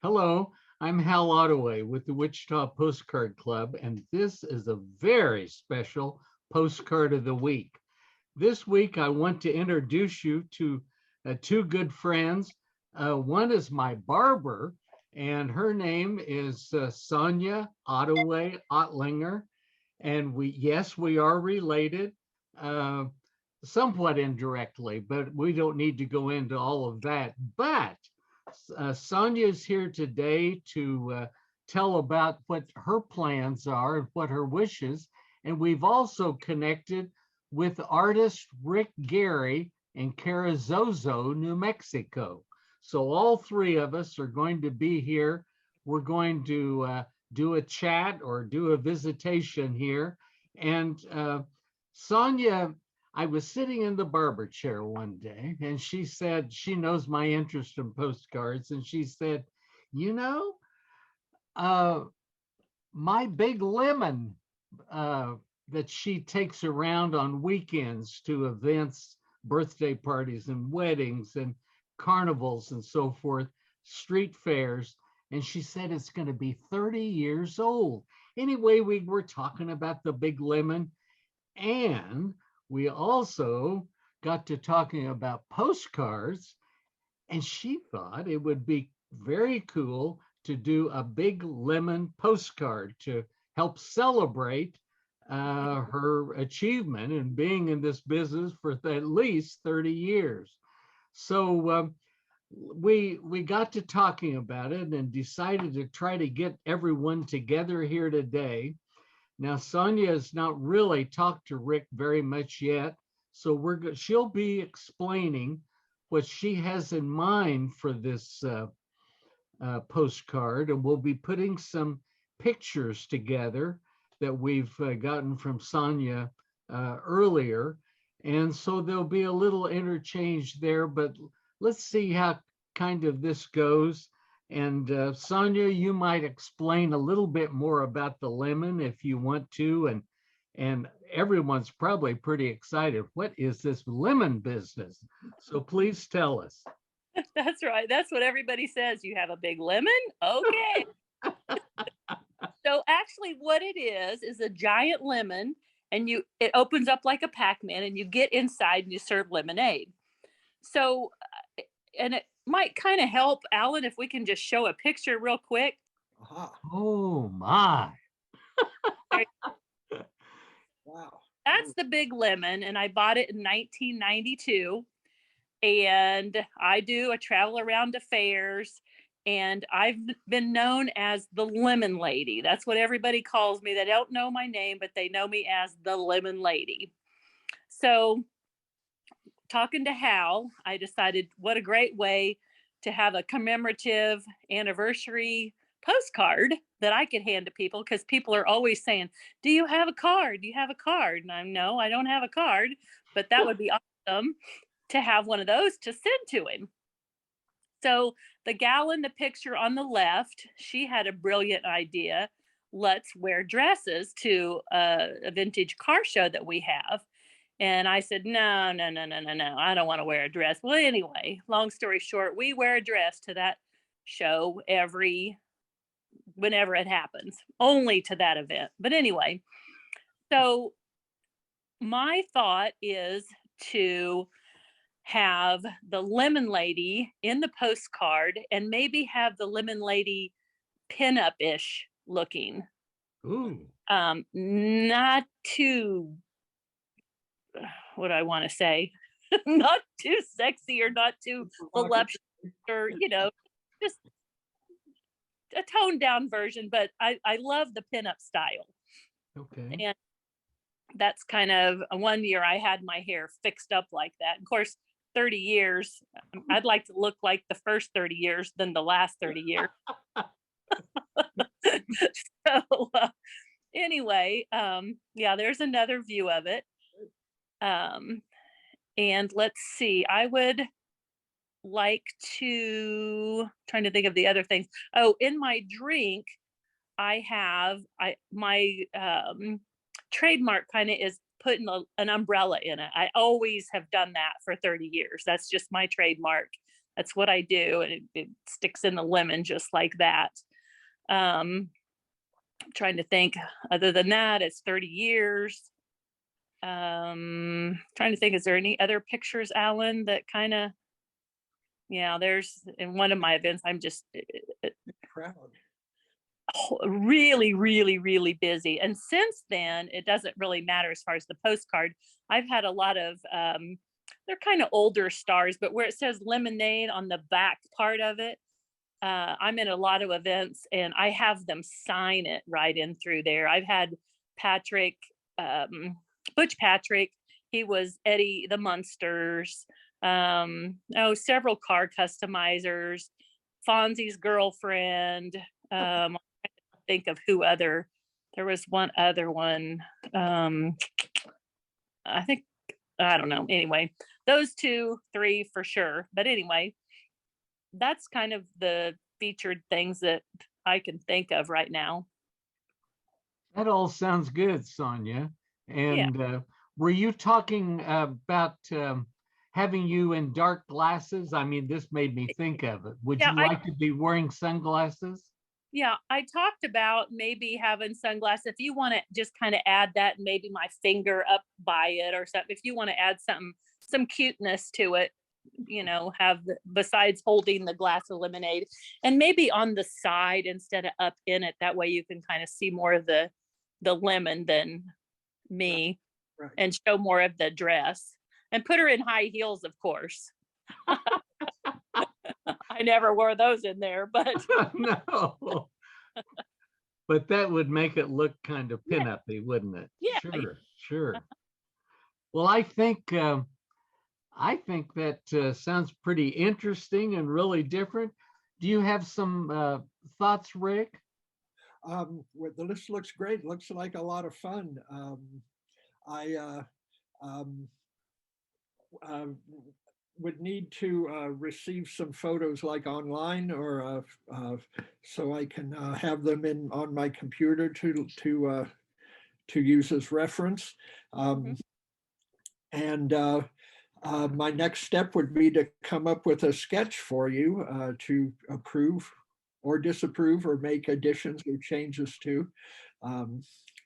Hello, I'm Hal Ottaway with the Wichita Postcard Club, and this is a very special postcard of the week. This week, I want to introduce you to two good friends. One is my barber, and her name is Sonja Ottaway Ottlinger. And yes, we are related, uh, somewhat indirectly, but we don't need to go into all of that. But Sonja is here today to tell about what her plans are and what her wishes. And we've also connected with artist Rick Geary in Carrizozo, New Mexico. So all three of us are going to be here. We're going to do a chat or do a visitation here. And Sonja, I was sitting in the barber chair one day and she said, she knows my interest in postcards. And she said, you know, uh, my big lemon uh, that she takes around on weekends to events, birthday parties and weddings and carnivals and so forth, street fairs. And she said it's going to be 30 years old. Anyway, we were talking about the big lemon, and we also got to talking about postcards, and she thought it would be very cool to do a big lemon postcard to help celebrate her achievement in being in this business for at least 30 years. So we got to talking about it and decided to try to get everyone together here today. Now, Sonja has not really talked to Rick very much yet, so she'll be explaining what she has in mind for this postcard, and we'll be putting some pictures together that we've gotten from Sonja earlier, and so there'll be a little interchange there. But let's see how kind of this goes. And Sonja, you might explain a little bit more about the lemon if you want to, and everyone's probably pretty excited. What is this lemon business? So please tell us. That's right. That's what everybody says. You have a big lemon? Okay. So actually what it is a giant lemon, and it opens up like a Pac-Man and you get inside and you serve lemonade. So and it might kind of help, Alan, if we can just show a picture real quick. Aha. Oh my. Wow. That's the big lemon, and I bought it in 1992. And I travel around to fairs, and I've been known as the Lemon Lady. That's what everybody calls me. They don't know my name, but they know me as the Lemon Lady. So talking to Hal, I decided what a great way to have a commemorative anniversary postcard that I could hand to people, because people are always saying, do you have a card? Do you have a card? And I'm, no, I don't have a card, but that would be awesome to have one of those to send to him. So the gal in the picture on the left, she had a brilliant idea. Let's wear dresses to a vintage car show that we have. And I said, no, I don't want to wear a dress. Well, anyway, long story short, we wear a dress to that show whenever it happens, only to that event. But anyway, so my thought is to have the Lemon Lady in the postcard and maybe have the Lemon Lady pinup-ish looking. Ooh. Not too, what do I want to say? Not too sexy or not too voluptuous, or, just a toned down version, but I love the pinup style. Okay. And that's kind of one year I had my hair fixed up like that. Of course, 30 years, I'd like to look like the first 30 years than the last 30 years. So anyway, yeah, there's another view of it. And let's see, I would like to, trying to think of the other things. Oh, in my drink, I have my trademark kind of is putting an umbrella in it. I always have done that for 30 years. That's just my trademark. That's what I do, and it sticks in the lemon just like that. I'm trying to think. Other than that, it's 30 years. Trying to think, is there any other pictures, Alan, that kind of, yeah, there's in one of my events, I'm just Proud. really, really, really busy. And since then, it doesn't really matter as far as the postcard. I've had a lot of, they're kind of older stars, but where it says lemonade on the back part of it, I'm in a lot of events and I have them sign it right in through there. I've had Patrick, Butch Patrick, he was Eddie the Munsters, several car customizers, Fonzie's girlfriend. I'm trying to think of who other. There was one other one. I think, I don't know. Anyway, those 2, 3 for sure. But anyway, that's kind of the featured things that I can think of right now. That all sounds good, Sonja. Yeah. And were you talking about having you in dark glasses? I mean, this made me think of it. Would Yeah, you like to be wearing sunglasses? Yeah, I talked about maybe having sunglasses. If you want to just kind of add that, maybe my finger up by it or something. If you want to add some cuteness to it, have besides holding the glass of lemonade, and maybe on the side instead of up in it. That way you can kind of see more of the lemon than me, Right. and show more of the dress. And put her in high heels, of course. I never wore those in there, but No. But that would make it look kind of pin-uppy, wouldn't it? Yeah. Sure. Well, I think that sounds pretty interesting and really different. Do you have some thoughts, Rick? Well, the list looks great. Looks like a lot of fun. I would need to receive some photos like online, or so I can have them on my computer to use as reference. And my next step would be to come up with a sketch for you to approve or disapprove or make additions or changes to,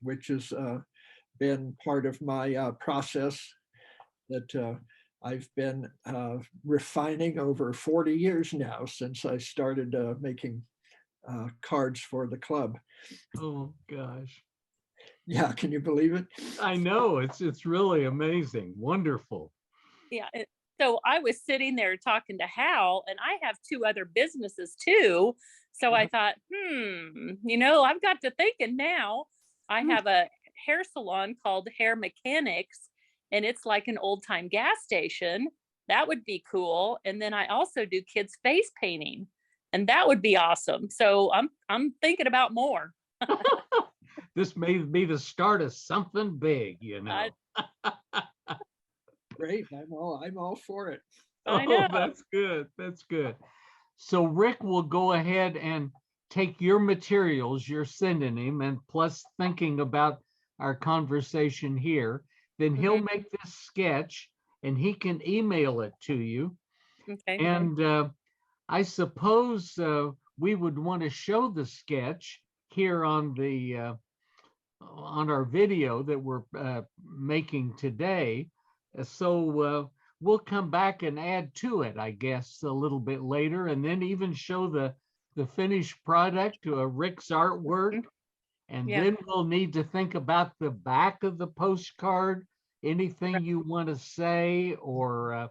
which has been part of my process that I've been refining over 40 years now, since I started making cards for the club. Oh gosh. Yeah, can you believe it? I know, it's really amazing. Wonderful. Yeah. So I was sitting there talking to Hal, and I have 2 other businesses too. So I thought, I've got to thinking now. I have a hair salon called Hair Mechanics, and it's like an old time gas station. That would be cool. And then I also do kids face painting, and that would be awesome. So I'm thinking about more. This may be the start of something big, Great, I'm all for it. I know. That's good. So Rick will go ahead and take your materials you're sending him, and plus thinking about our conversation here, then he'll make this sketch and he can email it to you. Okay. And I suppose we would want to show the sketch here on our video that we're making today. So we'll come back and add to it, I guess, a little bit later, and then even show the finished product to Rick's artwork. And then we'll need to think about the back of the postcard, anything you want to say, or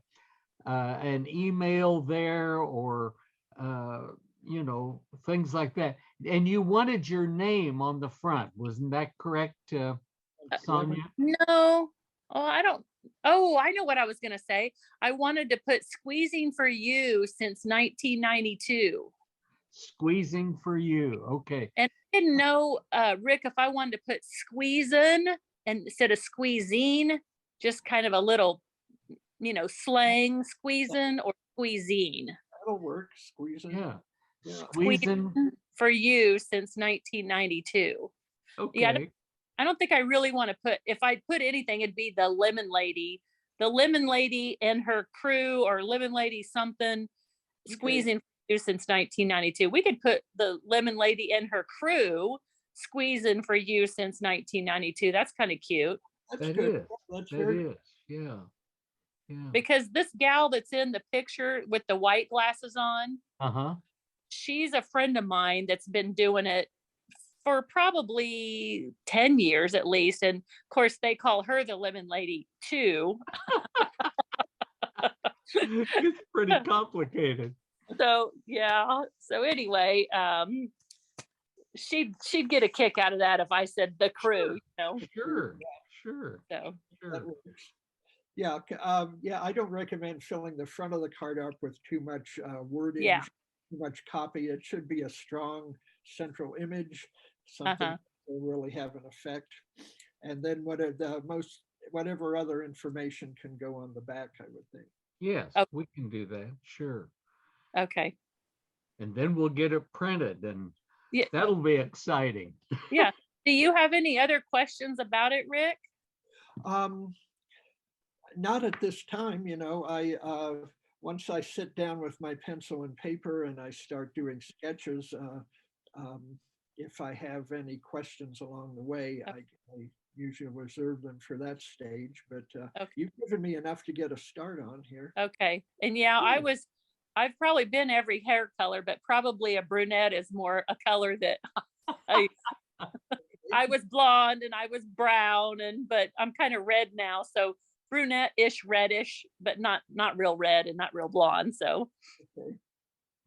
an email there, or things like that. And you wanted your name on the front, wasn't that correct, Sonja? No. I don't. Oh, I know what I was going to say. I wanted to put squeezing for you since 1992. Squeezing for you. Okay. And I didn't know, Rick, if I wanted to put squeezing instead of squeezing, just kind of a little, slang, squeezing or squeezing. That'll work. Squeezing. Yeah. Squeezing for you since 1992. Okay. Yeah, I don't think I really want to put, if I put anything, it'd be the lemon lady and her crew, or lemon lady something. squeezing for you since 1992. We could put the lemon lady and her crew squeezing for you since 1992. That's kind of cute. That's That good. is. That's That very is. Yeah. Yeah. Because this gal that's in the picture with the white glasses on, Uh-huh. she's a friend of mine that's been doing it for probably 10 years at least. And of course, they call her the lemon lady too. It's pretty complicated. So yeah. So anyway, she'd get a kick out of that if I said the crew, Sure. Sure. So Sure. That works. Yeah, yeah, I don't recommend filling the front of the card up with too much wording, Yeah. too much copy. It should be a strong central image, something that will really have an effect. And then whatever other information can go on the back, I would think. Yes, Oh. we can do that. Sure. Okay. And then we'll get it printed and Yeah. that'll be exciting. Yeah. Do you have any other questions about it, Rick? Not at this time, once I sit down with my pencil and paper and I start doing sketches, if I have any questions along the way, Okay. I usually reserve them for that stage, but Okay. you've given me enough to get a start on here. Okay. And yeah, I've probably been every hair color, but probably a brunette is more a color that I was blonde and I was brown, but I'm kind of red now. So brunette-ish, reddish, but not real red and not real blonde. So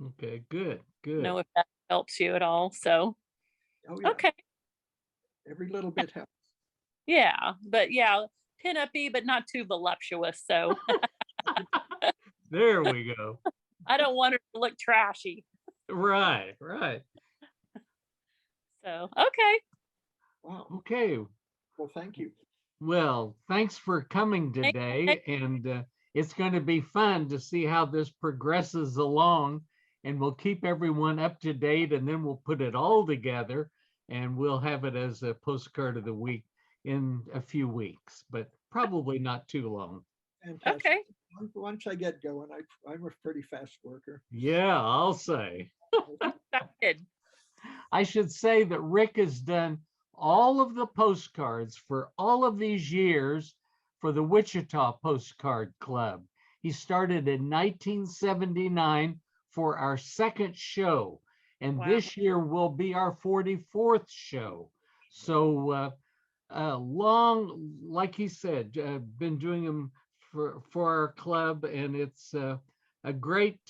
Okay, good, I don't good. know if that helps you at all. So Oh, yeah. okay. Every little bit helps. Yeah, but yeah, pin-up-y, but not too voluptuous. So There we go. I don't want her to look trashy. Right, right. So okay. Wow. Okay. Well, thank you. Well, thanks for coming today. And it's going to be fun to see how this progresses along. And we'll keep everyone up to date and then we'll put it all together and we'll have it as a postcard of the week in a few weeks, but probably not too long. Fantastic. Okay. Once I get going, I'm a pretty fast worker. Yeah, I'll say. Good. I should say that Rick has done all of the postcards for all of these years for the Wichita Postcard Club. He started in 1979 for our second show, and Wow. this year will be our 44th show. So long, like he said, been doing them for our club, and it's a great,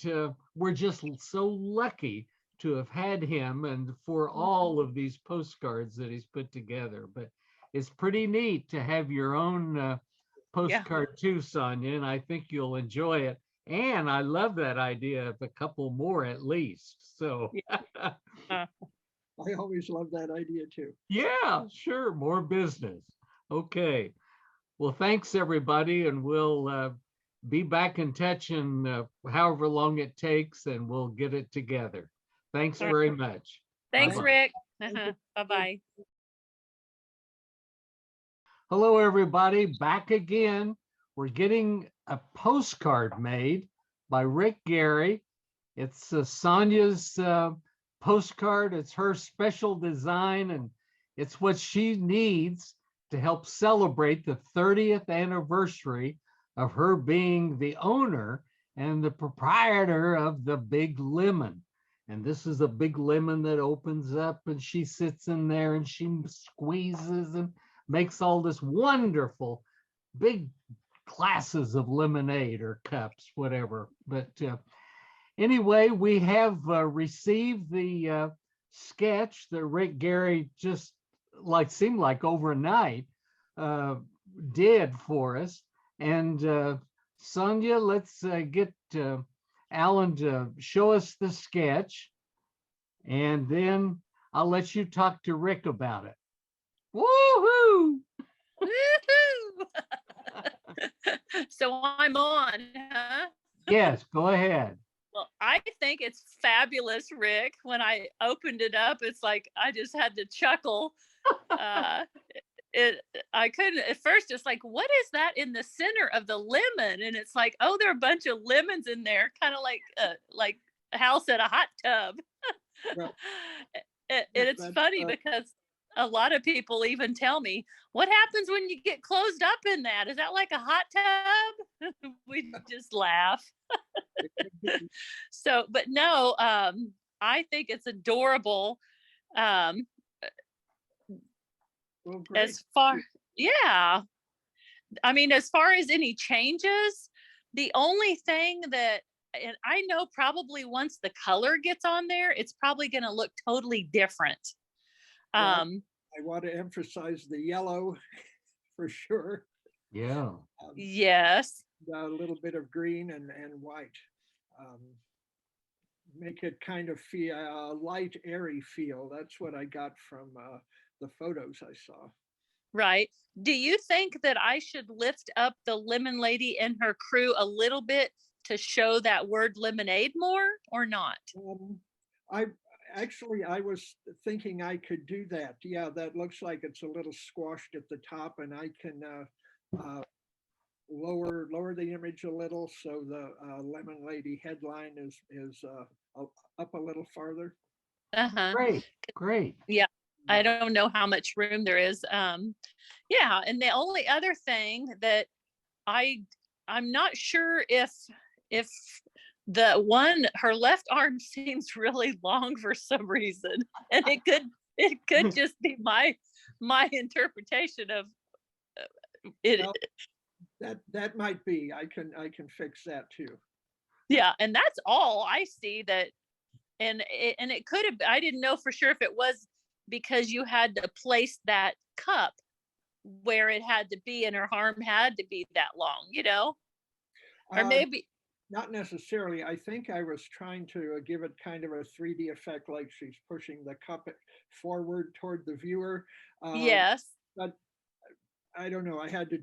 we're just so lucky to have had him and for all of these postcards that he's put together. But it's pretty neat to have your own postcard too, Sonja, and I think you'll enjoy it. And I love that idea of a couple more at least. So I always love that idea too. yeah, sure, more business. Okay. Well, thanks everybody, and we'll be back in touch in however long it takes, and we'll get it together. Thanks very much. Thanks, Bye-bye. Rick. Thank you. Bye-bye. Hello, everybody. Back again. We're getting a postcard made by Rick Geary. It's Sonja's postcard. It's her special design, and it's what she needs to help celebrate the 30th anniversary of her being the owner and the proprietor of the Big Lemon. And this is a big lemon that opens up and she sits in there and she squeezes and makes all this wonderful big glasses of lemonade or cups, whatever. But anyway, we have received the sketch that Rick Geary just seemed like overnight did for us. And Sonja, let's get Alan to show us the sketch, and then I'll let you talk to Rick about it. Woohoo! Woohoo! So I'm on, huh? Yes, go ahead. Well, I think it's fabulous, Rick. When I opened it up, it's like I just had to chuckle. I couldn't at first. It's like, what is that in the center of the lemon? And it's like, oh, there are a bunch of lemons in there, kind of like a house at a hot tub. Well, It's funny because a lot of people even tell me, what happens when you get closed up in that? Is that like a hot tub? We just laugh. So, but no, I think it's adorable. well, great. As far, yeah. I mean, as far as any changes, the only thing that, and I know probably once the color gets on there, it's probably going to look totally different. Well, I want to emphasize the yellow for sure. Yeah. Yes. A little bit of green and white. Make it kind of feel a light, airy feel. That's what I got from the photos I saw. Right. Do you think that I should lift up the lemon lady and her crew a little bit to show that word lemonade more or not? I was thinking I could do that. Yeah, that looks like it's a little squashed at the top, and I can lower the image a little so the lemon lady headline is up a little farther. Great. Yeah. I don't know how much room there is. Yeah, and the only other thing that I'm not sure if the one, her left arm seems really long for some reason, and it could just be my interpretation of it. Well, that might be. I can fix that too. Yeah, and that's all I see that, and it could have. I didn't know for sure if it was because you had to place that cup where it had to be, and her arm had to be that long, or maybe not necessarily. I think I was trying to give it kind of a 3D effect, like she's pushing the cup forward toward the viewer. Yes, but I don't know. I had to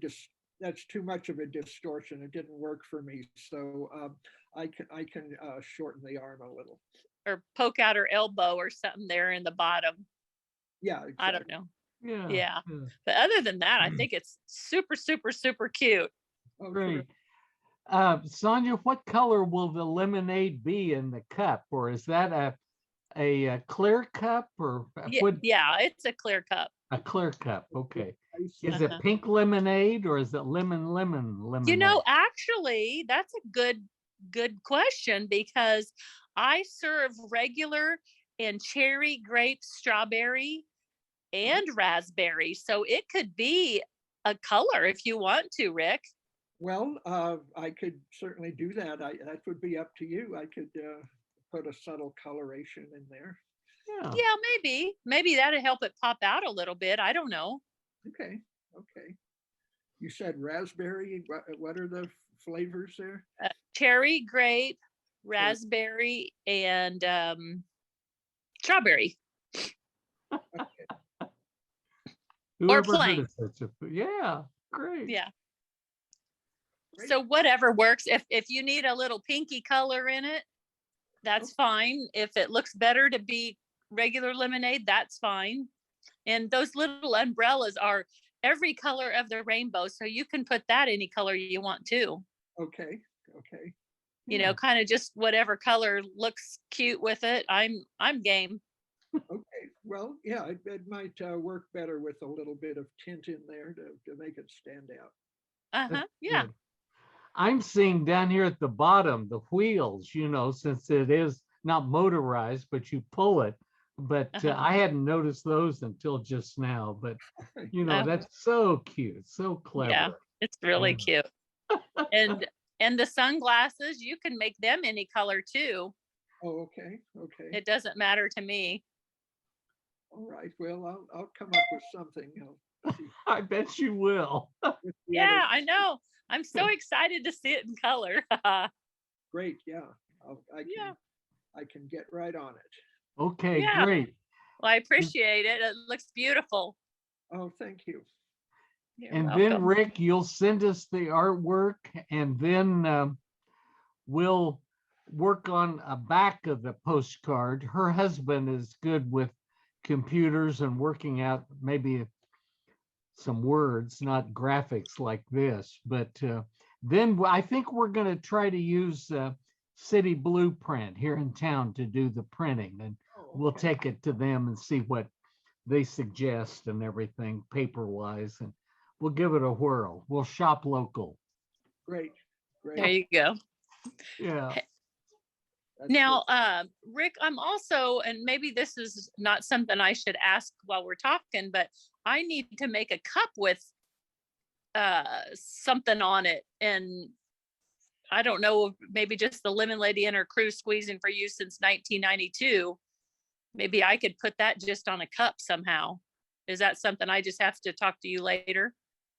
that's too much of a distortion. It didn't work for me. So I can shorten the arm a little, or poke out her elbow or something there in the bottom. Yeah, exactly. I don't know. Yeah. But other than that, I think it's super, super, super cute. Oh, Great. Sonja, what color will the lemonade be in the cup? Or is that a clear cup or Yeah, it's a clear cup. A clear cup. Okay. Is it pink lemonade or is it lemon lemonade? Actually, that's a good question, because I serve regular and cherry, grape, strawberry, and raspberry. So it could be a color if you want to, Rick. Well, I could certainly do that. That would be up to you. I could put a subtle coloration in there. Yeah, maybe that'd help it pop out a little bit. I don't know. Okay. You said raspberry. What are the flavors there? Cherry, grape, raspberry, and strawberry. Or plain. Yeah, great. Yeah. Great. So whatever works. If you need a little pinky color in it, that's fine. If it looks better to be regular lemonade, that's fine. And those little umbrellas are every color of the rainbow, so you can put that any color you want to. Okay. Kind of just whatever color looks cute with it. I'm game. Okay. Well, yeah, it might work better with a little bit of tint in there to make it stand out. Yeah. Good. I'm seeing down here at the bottom the wheels, since it is not motorized, but you pull it. But I hadn't noticed those until just now. But that's so cute, so clever. Yeah, it's really cute. And the sunglasses, you can make them any color too. Oh, okay. It doesn't matter to me. All right. Well, I'll come up with something. I bet you will. Yeah, I know. I'm so excited to see it in color. Great. Yeah. I can get right on it. Okay, great. Well, I appreciate it. It looks beautiful. Oh, thank you. You're welcome. Then, Rick, you'll send us the artwork, and then we'll work on a back of the postcard. Her husband is good with computers and working out maybe some words, not graphics like this. But then I think we're going to try to use City Blueprint here in town to do the printing, and we'll take it to them and see what they suggest and everything paper-wise, and we'll give it a whirl. We'll shop local. Great, great. There you go. Yeah. That's Now, good. Rick, I'm also, and maybe this is not something I should ask while we're talking, but I need to make a cup with something on it. And I don't know, maybe just the lemon lady and her crew squeezing for you since 1992. Maybe I could put that just on a cup somehow. Is that something I just have to talk to you later?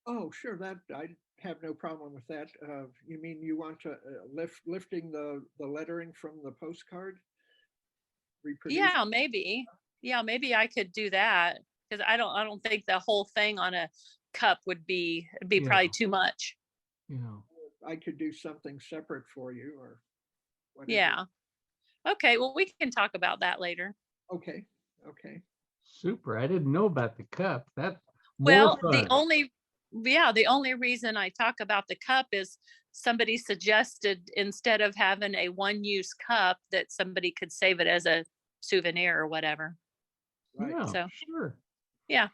Oh, sure. That I have no problem with that. You mean you want to lifting the lettering from the postcard? Reproduce? Yeah, maybe. Yeah, maybe I could do that, because I don't think the whole thing on a cup would be Yeah. probably too much. Yeah. I could do something separate for you or whatever. Yeah. Okay, well, we can talk about that later. Okay. Okay. Super. I didn't know about the cup. That Well, more the fun. only reason I talk about the cup is somebody suggested, instead of having a one-use cup, that somebody could save it as a souvenir or whatever. Right. Yeah, So, sure. yeah.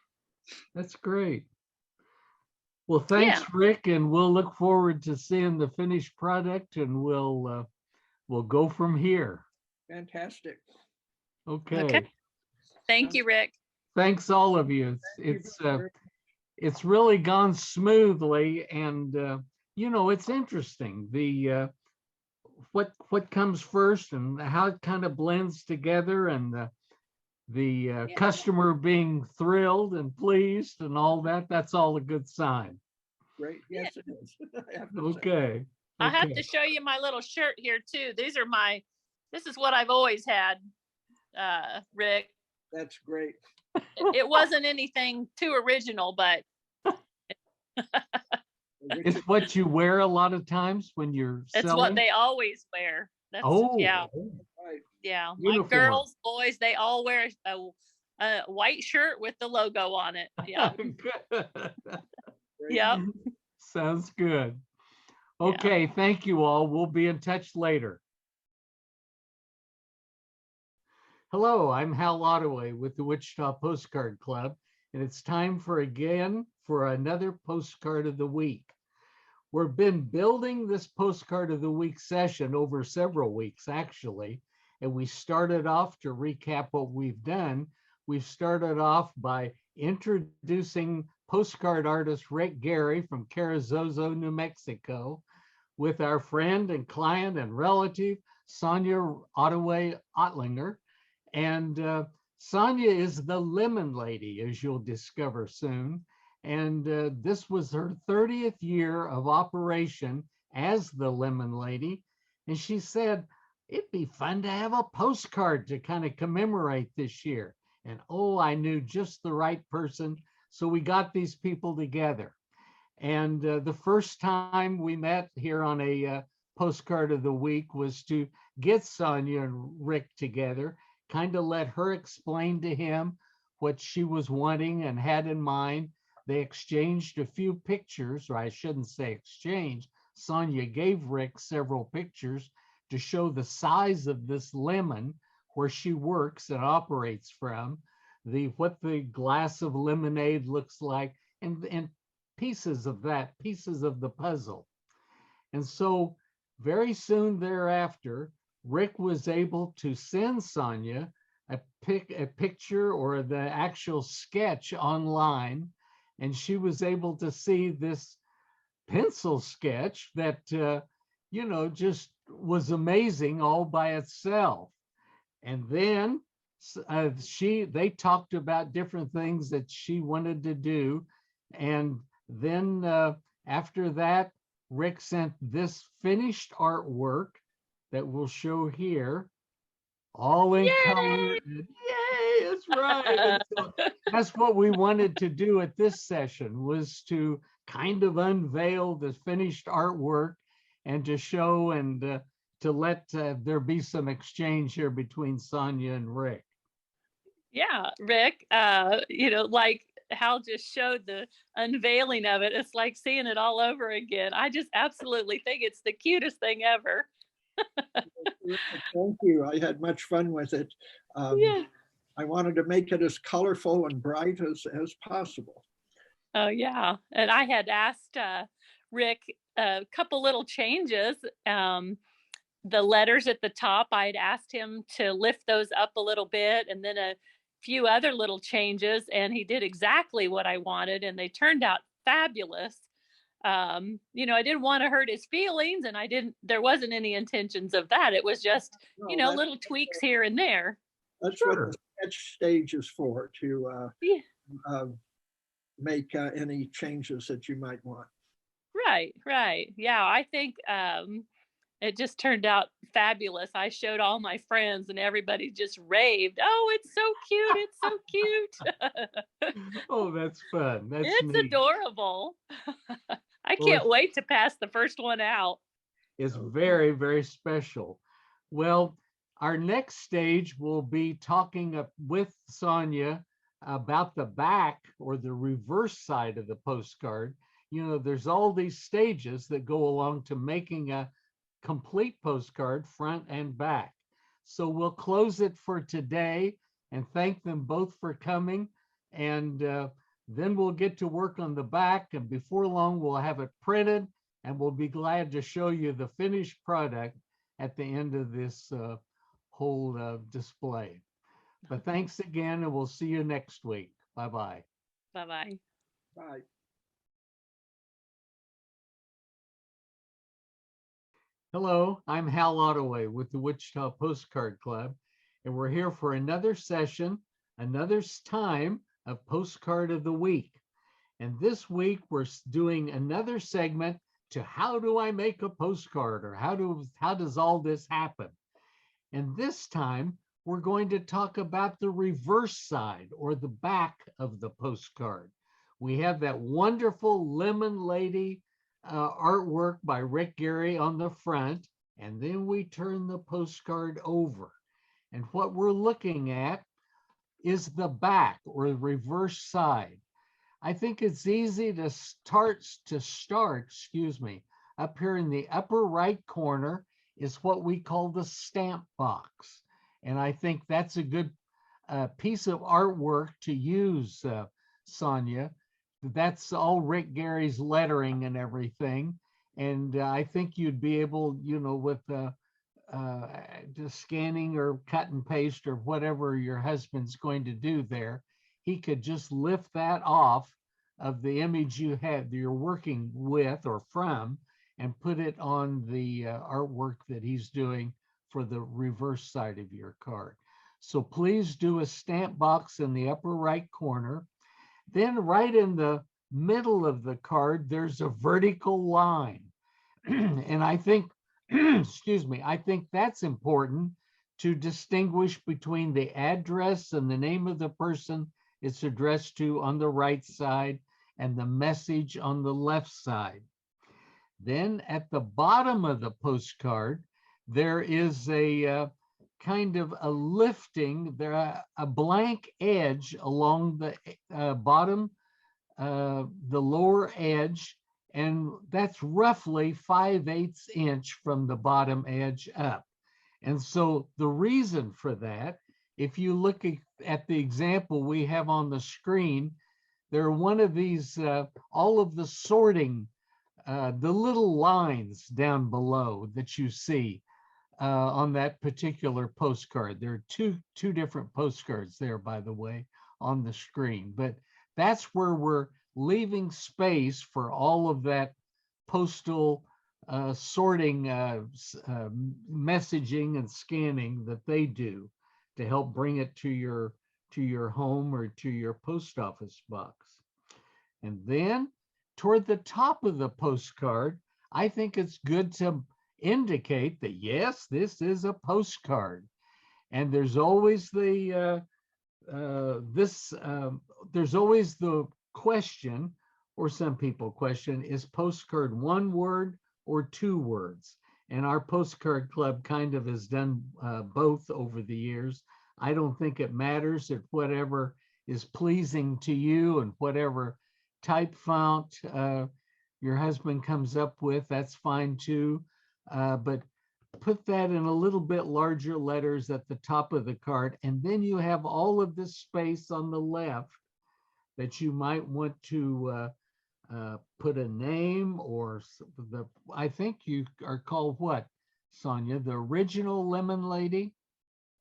That's great. Well, thanks, Yeah. Rick, and we'll look forward to seeing the finished product, and we'll go from here. Fantastic. Okay. Thank you, Rick. Thanks, all of you. It's really gone smoothly, and it's interesting the what comes first and how it kind of blends together, and the customer being thrilled and pleased and all that. That's all a good sign. Great. Yes, it is. I have to say. Okay. I have Okay. to show you my little shirt here too. This is what I've always had, Rick. That's great. It wasn't anything too original, but It's what you wear a lot of times when you're it's selling. what they always wear. That's yeah. Right. Yeah, my Uniform. girls, boys, they all wear a white shirt with the logo on it. Yeah. Good. Great. Yep. Sounds good. Okay, thank you all. We'll be in touch later. Hello, I'm Hal Ottaway with the Wichita Postcard Club, and it's time for another Postcard of the Week. We've been building this Postcard of the Week session over several weeks, actually, and we started off, to recap what we've done, we've started off by introducing postcard artist Rick Geary from Carrizozo, New Mexico, with our friend and client and relative, Sonja Ottaway Ottlinger. And Sonja is the Lemon Lady, as you'll discover soon. And this was her 30th year of operation as the Lemon Lady. And she said, it'd be fun to have a postcard to kind of commemorate this year. And oh, I knew just the right person. So we got these people together. And the first time we met here on a Postcard of the Week was to get Sonja and Rick together, kind of let her explain to him what she was wanting and had in mind. They exchanged a few pictures, or I shouldn't say exchange. Sonja gave Rick several pictures to show the size of this lemon where she works and operates from, what the glass of lemonade looks like, and pieces of the puzzle. And so very soon thereafter, Rick was able to send Sonja a picture or the actual sketch online, and she was able to see this pencil sketch that just was amazing all by itself. And then they talked about different things that she wanted to do, and then after that, Rick sent this finished artwork that we'll show here, all in color. Yay, that's right. So that's what we wanted to do at this session, was to kind of unveil the finished artwork and to show and to let there be some exchange here between Sonja and Rick. Yeah, Rick, like Hal just showed the unveiling of it. It's like seeing it all over again. I just absolutely think it's the cutest thing ever. Thank you. I had much fun with it. Yeah. I wanted to make it as colorful and bright as possible. Oh, yeah. And I had asked Rick a couple little changes. The letters at the top, I'd asked him to lift those up a little bit, and then a few other little changes, and he did exactly what I wanted, and they turned out fabulous. You know, I didn't want to hurt his feelings, and there wasn't any intentions of that. It was just, you know, little tweaks here and there. That's what the sketch stage is for, to Yeah. make any changes that you might want. Right. Yeah, I think it just turned out fabulous. I showed all my friends and everybody just raved. Oh, it's so cute. It's so cute. Oh, that's fun. That's It's neat. adorable. I Well, can't wait to pass the first one out. It's very, very special. Well, our next stage will be talking with Sonja about the back or the reverse side of the postcard. You know, there's all these stages that go along to making a complete postcard, front and back. So we'll close it for today and thank them both for coming. And then we'll get to work on the back. And before long, we'll have it printed and we'll be glad to show you the finished product at the end of this whole display. But thanks again, and we'll see you next week. Bye-bye. Bye-bye. Bye. Hello, I'm Hal Ottaway with the Wichita Postcard Club, and we're here for another session, another time of Postcard of the Week. And this week, we're doing another segment to how do I make a postcard, or how does all this happen? And this time, we're going to talk about the reverse side or the back of the postcard. We have that wonderful lemon lady artwork by Rick Geary on the front, and then we turn the postcard over. And what we're looking at is the back or the reverse side. I think it's easy to start, up here in the upper right corner is what we call the stamp box. And I think that's a good piece of artwork to use, Sonja. That's all Rick Geary's lettering and everything. And I think you'd be able, you know, with just scanning or cut and paste or whatever your husband's going to do there, he could just lift that off of the image you had, you're working with or from, and put it on the artwork that he's doing for the reverse side of your card. So please do a stamp box in the upper right corner. Then right in the middle of the card, there's a vertical line. And I think, I think that's important to distinguish between the address and the name of the person it's addressed to on the right side and the message on the left side. Then at the bottom of the postcard, there is a kind of a lifting, a blank edge along the bottom, the lower edge, and that's roughly 5/8 inch from the bottom edge up. And so the reason for that, if you look at the example we have on the screen, they're one of these, all of the sorting, the little lines down below that you see on that particular postcard. There are two different postcards there, by the way, on the screen, but that's where we're leaving space for all of that postal sorting, messaging and scanning that they do to help bring it to your home or to your post office box. And then toward the top of the postcard, I think it's good to indicate that, yes, this is a postcard. And there's always the there's always the question, or some people question, is postcard one word or two words? And our postcard club kind of has done both over the years. I don't think it matters at whatever is pleasing to you, and whatever type font your husband comes up with, that's fine too. But put that in a little bit larger letters at the top of the card, and then you have all of this space on the left that you might want to put a name, or I think you are called what, Sonja? The original lemon lady?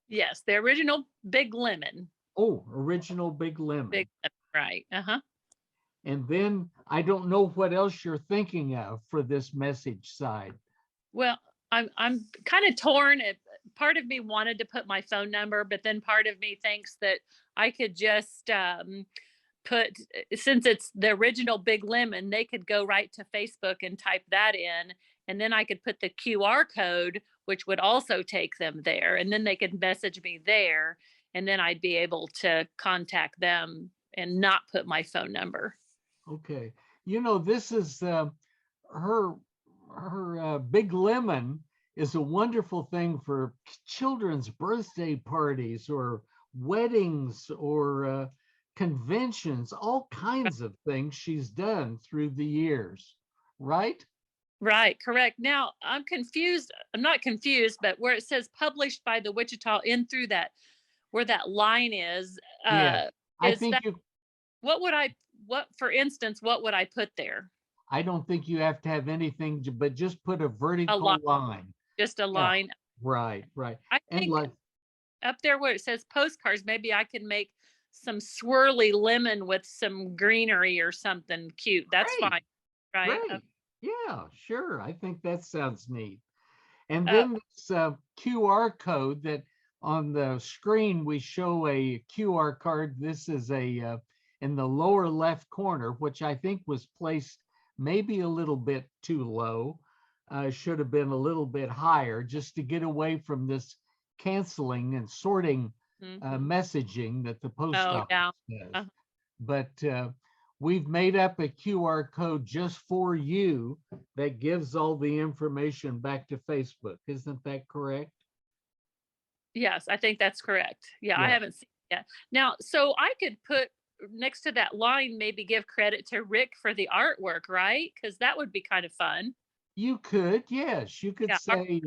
Yes, the original Big Lemon. Oh, original Big Lemon. Big Lemon, right. Uh-huh. And then I don't know what else you're thinking of for this message side. Well, I'm kind of torn. Part of me wanted to put my phone number, but then part of me thinks that I could just put, since it's the original Big Lemon, they could go right to Facebook and type that in, and then I could put the QR code, which would also take them there, and then they could message me there, and then I'd be able to contact them and not put my phone number. Okay. You know, this is her Big Lemon is a wonderful thing for children's birthday parties or weddings or conventions, all kinds of things she's done through the years, right? Right, correct. Now I'm confused. I'm not confused, but where it says published by the Wichita, in through that, where that line is, Yeah, I is think that, what, for instance, what would I put there? I don't think you have to have anything, but just put a vertical line. Just a Yeah, line. right. I And think like, up there where it says postcards, maybe I could make some swirly lemon with some greenery or something cute. That's great, fine, right? great. Yeah, sure. I think that sounds neat. And Uh, then this QR code that on the screen, we show a QR card. This is a in the lower left corner, which I think was placed maybe a little bit too low. Should have been a little bit higher, just to get away from this canceling and sorting messaging that the post oh, office yeah. does. But we've made up a QR code just for you that gives all the information back to Facebook. Isn't that correct? Yes, I think that's correct. Yeah, I Yeah. haven't seen it yet. Now, so I could put next to that line, maybe give credit to Rick for the artwork, right? Because that would be kind of fun. You could, yes, you could Yeah, say,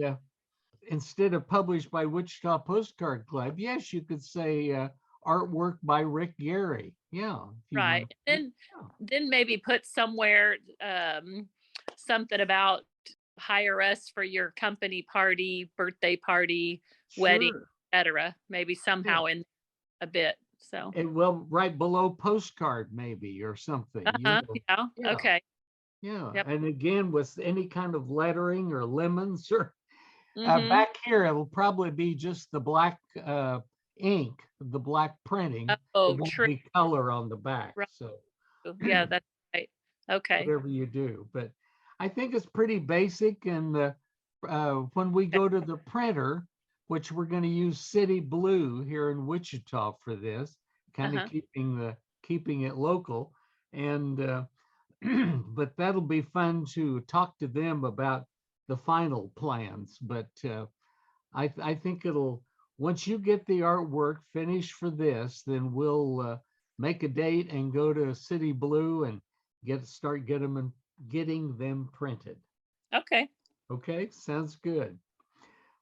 instead of published by Wichita Postcard Club, yes, you could say artwork by Rick Geary. Yeah, if you right. want. Then maybe put somewhere something about hire us for your company party, birthday party, wedding, Sure. etc. Maybe Yeah. somehow in a bit. So And well, right below postcard maybe or something. yeah, Yeah. okay. Yeah. Yep. And again, with any kind of lettering or lemons or Mm-hmm. back here, it'll probably be just the black ink, the black printing. Oh, It won't true. be color on the back. Right. So Yeah, that's right. Okay. whatever you do, but I think it's pretty basic. And when we go to the printer, which we're going to use City Blue here in Wichita for this, kind of keeping it local, and but that'll be fun to talk to them about the final plans. But I think it'll, once you get the artwork finished for this, then we'll make a date and go to City Blue and getting them printed. Okay. Okay, sounds good.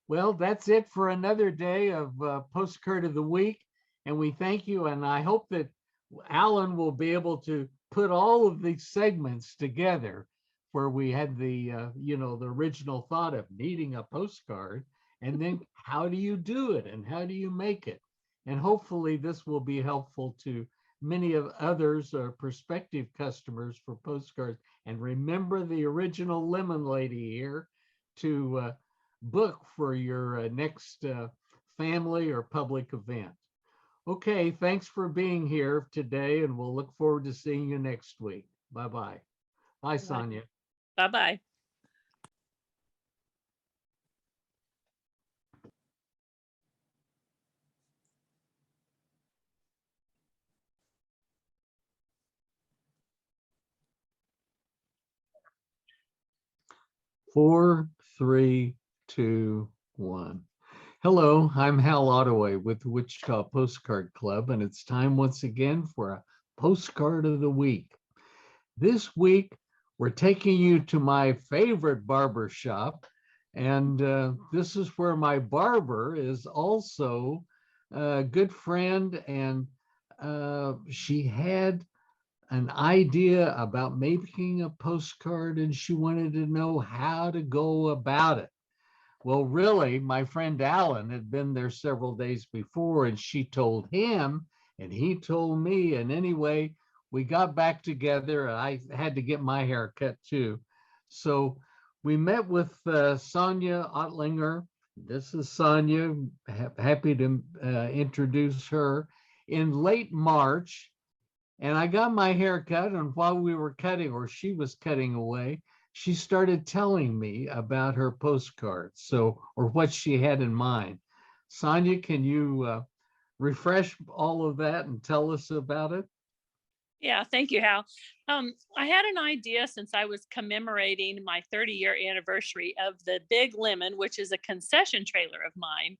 Well, that's it for another day of Postcard of the Week. And we thank you. And I hope that Alan will be able to put all of these segments together where we had the original thought of needing a postcard. And then how do you do it and how do you make it? And hopefully this will be helpful to many of others or prospective customers for postcards. And remember the original lemon lady here to book for your next family or public event. Okay, thanks for being here today, and we'll look forward to seeing you next week. Bye-bye. Bye, Sonja. Bye-bye. Four, three, two, one. Hello, I'm Hal Ottaway with the Wichita Postcard Club, and it's time once again for a postcard of the week. This week, we're taking you to my favorite barber shop, and this is where my barber is also a good friend, and she had an idea about making a postcard, and she wanted to know how to go about it. Well, really, my friend Alan had been there several days before, and she told him, and he told me. And anyway, we got back together, and I had to get my hair cut too. So we met with Sonja Ottlinger. This is Sonja. Happy to introduce her in late March. And I got my hair cut, and while we were cutting, or she was cutting away, she started telling me about her postcards, or what she had in mind. Sonja, can you refresh all of that and tell us about it? Yeah, thank you, Hal. I had an idea since I was commemorating my 30-year anniversary of the Big Lemon, which is a concession trailer of mine.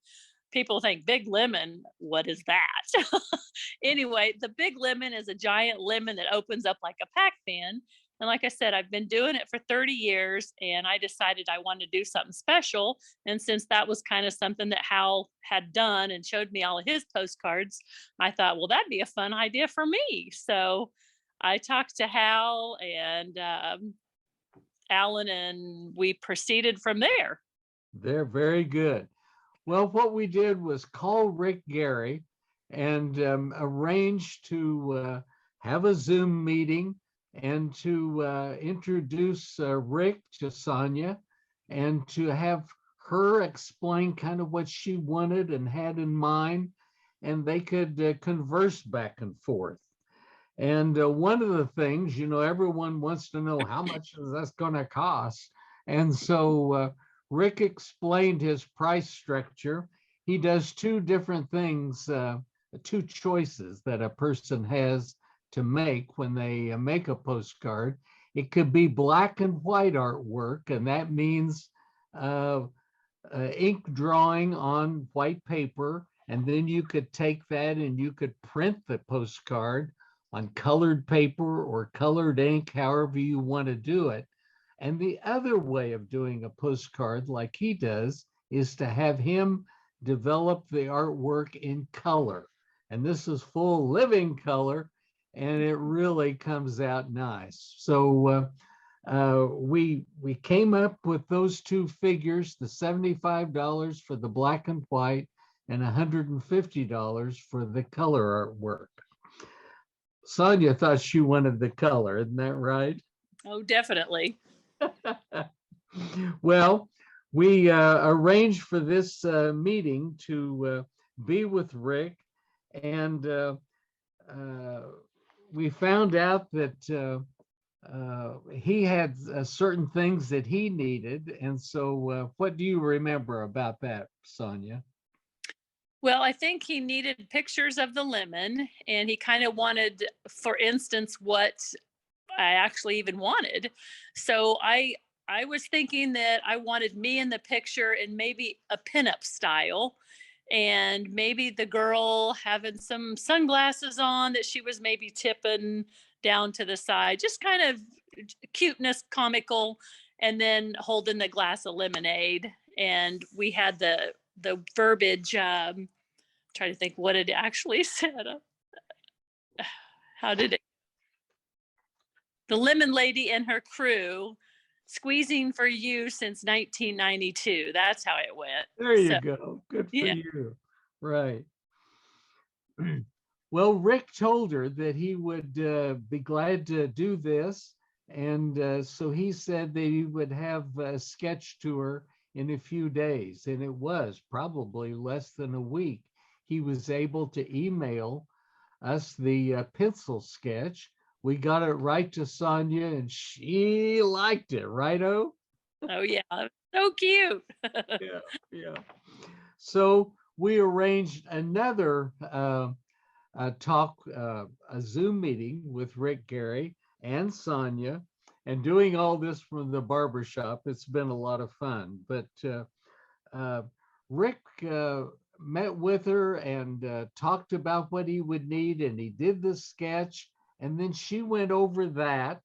People think Big Lemon, what is that? Anyway, the Big Lemon is a giant lemon that opens up like a pac fan. And like I said, I've been doing it for 30 years, and I decided I wanted to do something special. And since that was kind of something that Hal had done and showed me all of his postcards, I thought, well, that'd be a fun idea for me. So I talked to Hal and Alan, and we proceeded from there. They're very good. Well, what we did was call Rick Geary and arrange to have a Zoom meeting and to introduce Rick to Sonja and to have her explain kind of what she wanted and had in mind, and they could converse back and forth. And one of the things, everyone wants to know how much is this going to cost. And so Rick explained his price structure. He does two different things, two choices that a person has to make when they make a postcard. It could be black and white artwork, and that means ink drawing on white paper. And then you could take that and you could print the postcard on colored paper or colored ink, however you want to do it. And the other way of doing a postcard like he does is to have him develop the artwork in color. And this is full living color, and it really comes out nice. So we came up with those two figures, the $75 for the black and white and $150 for the color artwork. Sonja thought she wanted the color, isn't that right? Oh, definitely. Well, we arranged for this meeting to be with Rick, and we found out that he had certain things that he needed. And so what do you remember about that, Sonja? Well, I think he needed pictures of the lemon, and he kind of wanted, for instance, what I actually even wanted. So I was thinking that I wanted me in the picture and maybe a pinup style, and maybe the girl having some sunglasses on that she was maybe tipping down to the side, just kind of cuteness, comical, and then holding the glass of lemonade. And we had the verbiage, trying to think what it actually said. How did it? The lemon lady and her crew squeezing for you since 1992. That's how it went. There you go. Good for you. Right. Well, Rick told her that he would be glad to do this. And so he said that he would have a sketch tour in a few days. And it was probably less than a week. He was able to email us the pencil sketch. We got it right to Sonja, and she liked it, right, O? Oh, yeah. So cute. Yeah. So we arranged another talk, a Zoom meeting with Rick Geary and Sonja, and doing all this from the barbershop. It's been a lot of fun. But Rick met with her and talked about what he would need, and he did the sketch, and then she went over that,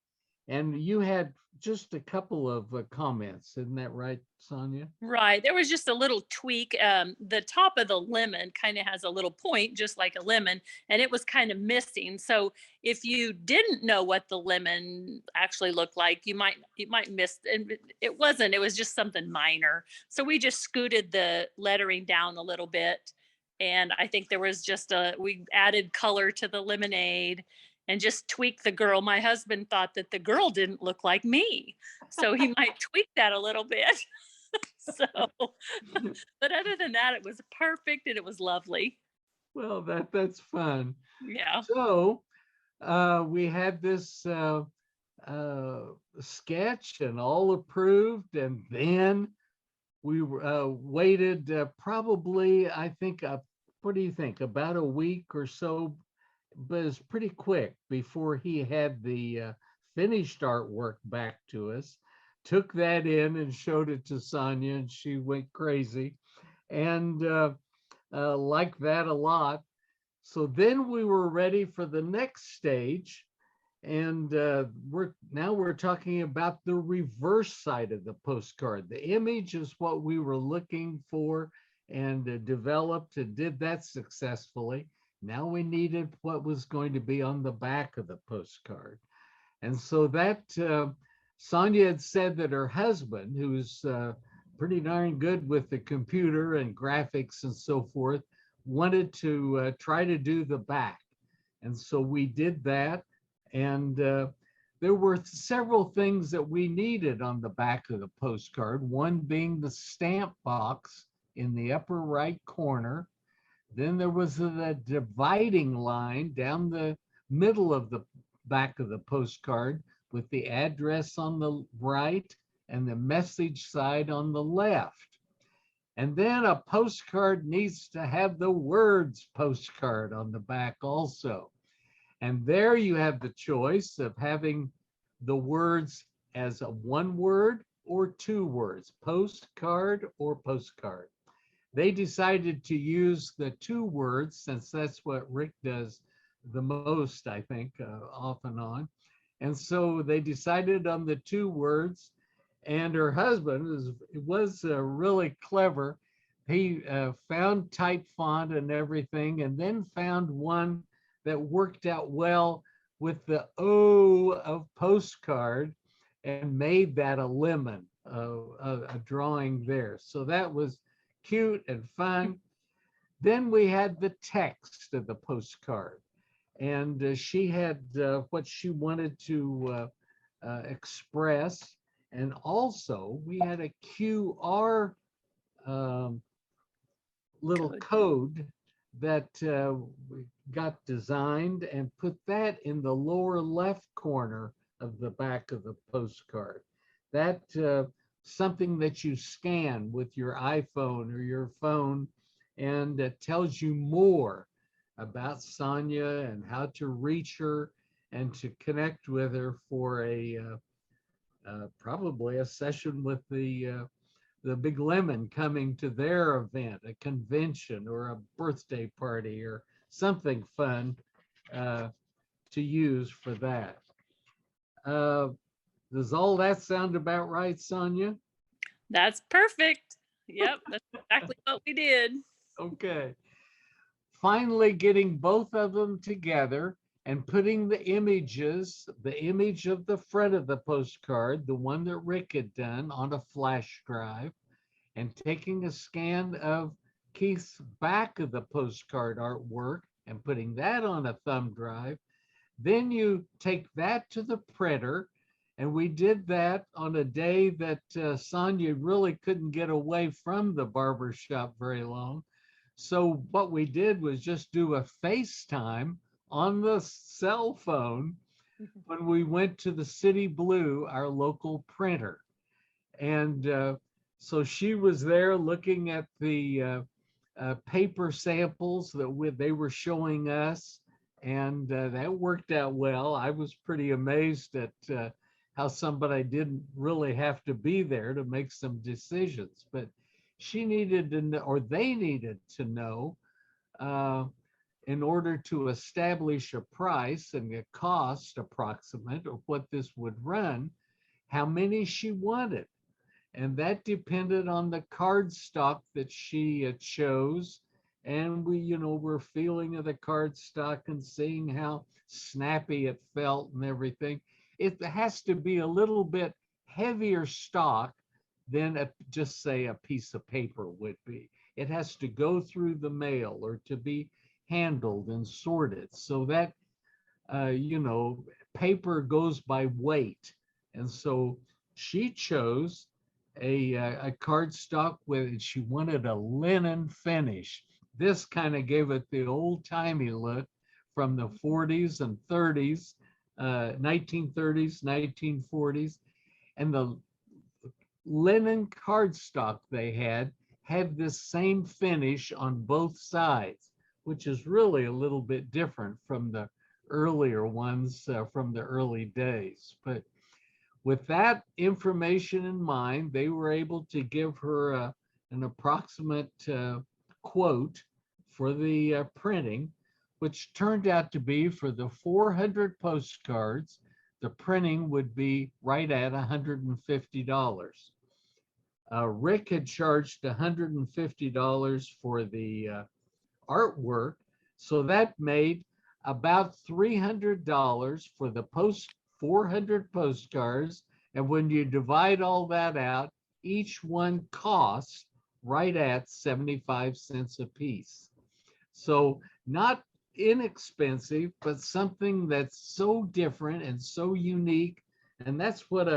and you had just a couple of comments, isn't that right, Sonja? Right. There was just a little tweak. The top of the lemon kind of has a little point, just like a lemon, and it was kind of missing. So if you didn't know what the lemon actually looked like, you might miss. And it wasn't. It was just something minor. So we just scooted the lettering down a little bit, and I think there was just we added color to the lemonade. And just tweak the girl. My husband thought that the girl didn't look like me, so he might tweak that a little bit. So, but other than that, it was perfect and it was lovely. Well, that's fun. Yeah. So we had this sketch and all approved, and then we waited probably, I think, what do you think, about a week or so, but it's pretty quick before he had the finished artwork back to us. Took that in and showed it to Sonja, and she went crazy and liked that a lot. So then we were ready for the next stage, and we're talking about the reverse side of the postcard. The image is what we were looking for and developed and did that successfully. Now we needed what was going to be on the back of the postcard. And so that Sonja had said that her husband, who's pretty darn good with the computer and graphics and so forth, wanted to try to do the back. And so we did that. And there were several things that we needed on the back of the postcard, one being the stamp box in the upper right corner. Then there was the dividing line down the middle of the back of the postcard with the address on the right and the message side on the left. And then a postcard needs to have the words postcard on the back also. And there you have the choice of having the words as a one word or two words, postcard or postcard. They decided to use the two words since that's what Rick does the most, I think, off and on. And so they decided on the two words, and her husband was really clever. He found type font and everything, and then found one that worked out well with the O of postcard and made that a lemon, a drawing there. So that was cute and fun. Then we had the text of the postcard, and she had what she wanted to express. And also we had a QR little code that we got designed and put that in the lower left corner of the back of the postcard. That something that you scan with your iPhone or your phone, and it tells you more about Sonja and how to reach her and to connect with her for a probably a session with the Big Lemon coming to their event, a convention or a birthday party or something fun to use for that. Does all that sound about right, Sonja? That's perfect. Yep, that's exactly what we did. Okay. Finally getting both of them together and putting the images, the image of the front of the postcard, the one that Rick had done, on a flash drive, and taking a scan of Keith's back of the postcard artwork and putting that on a thumb drive. Then you take that to the printer, and we did that on a day that Sonja really couldn't get away from the barber shop very long. So what we did was just do a FaceTime on the cell phone when we went to the City Blue, our local printer. And so she was there looking at the paper samples that they were showing us, and that worked out well. I was pretty amazed at how somebody didn't really have to be there to make some decisions, but she needed to know, or they needed to know, uh, in order to establish a price and a cost approximate of what this would run, how many she wanted. And that depended on the cardstock that she chose. And we, were feeling of the cardstock and seeing how snappy it felt and everything. It has to be a little bit heavier stock than just say a piece of paper would be. It has to go through the mail or to be handled and sorted. So that, paper goes by weight. And so she chose a cardstock with, she wanted a linen finish. This kind of gave it the old timey look from the 40s and 30s, 1930s, 1940s. And the linen cardstock they had this same finish on both sides, which is really a little bit different from the earlier ones from the early days. But with that information in mind, they were able to give her an approximate quote for the printing, which turned out to be for the 400 postcards, the printing would be right at $150. Rick had charged $150 for the artwork, so that made about $300 for the 400 postcards. And when you divide all that out, each one costs right at 75 cents a piece. So not inexpensive, but something that's so different and so unique. And that's what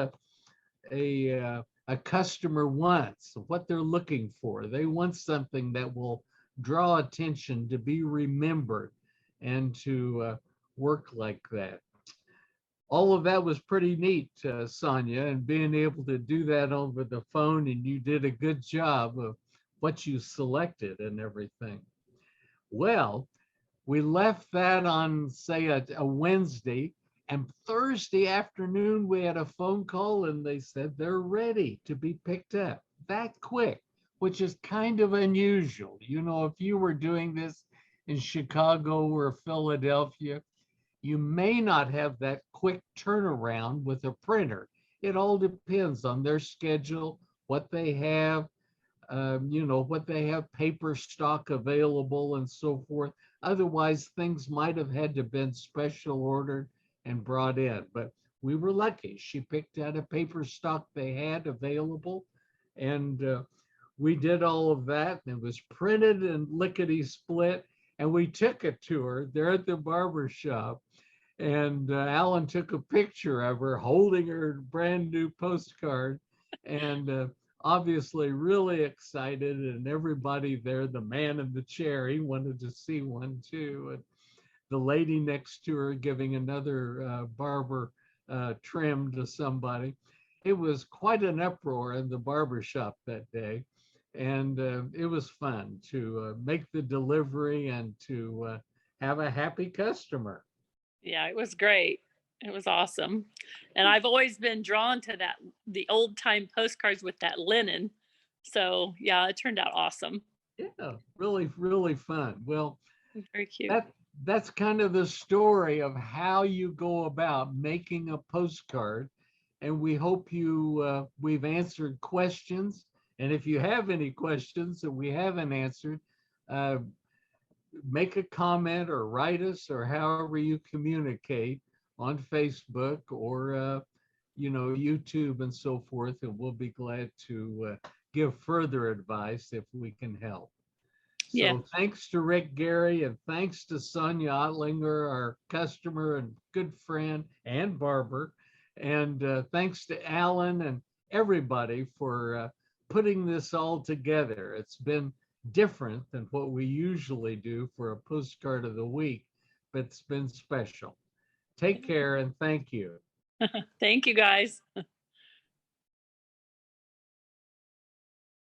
a customer wants, what they're looking for. They want something that will draw attention, to be remembered, and to work like that. All of that was pretty neat, Sonja, and being able to do that over the phone, and you did a good job of what you selected and everything. Well, we left that on, say, a Wednesday, and Thursday afternoon, we had a phone call and they said they're ready to be picked up that quick, which is kind of unusual. If you were doing this in Chicago or Philadelphia, you may not have that quick turnaround with a printer. It all depends on their schedule, what they have, what they have paper stock available and so forth. Otherwise, things might have had to been special ordered and brought in. But we were lucky. She picked out a paper stock they had available, and we did all of that. And it was printed and lickety split. And we took it to her there at the barber shop. And Alan took a picture of her holding her brand new postcard, and obviously really excited. And everybody there, the man in the chair, he wanted to see one too. And the lady next to her giving another barber trim to somebody. It was quite an uproar in the barber shop that day. And it was fun to make the delivery and to have a happy customer. Yeah, it was great. It was awesome. And I've always been drawn to that, the old time postcards with that linen. So yeah, it turned out awesome. Yeah, really, really fun. Well, very cute. That's kind of the story of how you go about making a postcard. And we hope we've answered questions. And if you have any questions that we haven't answered, make a comment or write us, or however you communicate on Facebook or YouTube and so forth, and we'll be glad to give further advice if we can help. Yeah. So thanks to Rick Geary, and thanks to Sonja Ottlinger, our customer and good friend and barber, and thanks to Alan and everybody for putting this all together. It's been different than what we usually do for a postcard of the week, but it's been special. Take care and thank you. Thank you, guys.